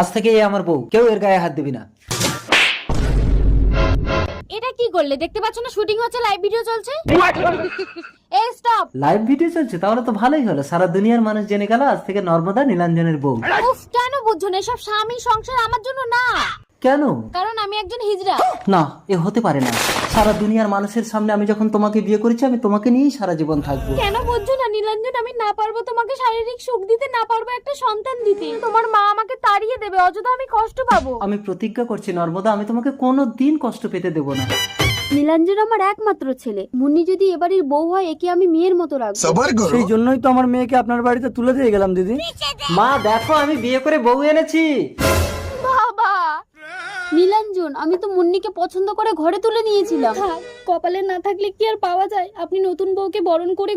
আজ থেকে এ আমার বউ, কেউ এর গায়ে হাত দিবি না। এটা কি করলে? দেখতে পাচ্ছ না শুটিং হচ্ছে, লাইভ ভিডিও চলছে। এই স্টপ। লাইভ ভিডিও চলছে? তাহলে তো ভালোই হলো, সারা দুনিয়ার মানুষ জেনে গেল আজ থেকে নর্মদা নীলাঞ্জনের বউ। উফ, কেন বুঝছো না? এসব স্বামী সংসার আমার জন্য না। কেন? কারণ আমি একজন হিজড়া। না, এ হতে পারে না। সারা দুনিয়ার মানুষের সামনে আমি যখন তোমাকে বিয়ে করেছি, আমি তোমাকে নিয়েই সারা জীবন থাকবো। কেন বুঝছো না নীলাঞ্জন? আমি না পারবো তোমাকে শারীরিক সুখ দিতে, না পারবো একটা সন্তান দিতে। তোমার মা আমাকে তাড়িয়ে দেবে, অযথা আমি কষ্ট পাবো। আমি প্রতিজ্ঞা করছি নর্মদা, আমি তোমাকে কোনো দিন কষ্ট পেতে দেবো না। নীলাঞ্জন আমার একমাত্র ছেলে। মুন্নি যদি এবাড়ির বউ হয়, একে আমি মেয়ের মতো রাখবো। সেই জন্যই তো আমার মেয়েকে আপনার বাড়িতে তুলে দিয়ে গেলাম দিদি। মা দেখো, আমি বিয়ে করে বউ এনেছি। বাবা, নীলাঞ্জন, আমি তো মুন্নিকে পছন্দ করে ঘরে তুলে নিয়েছিলাম। কপালে না থাকলে কি আর পাওয়া যায়? আপনি নতুন বউকে বরণ করে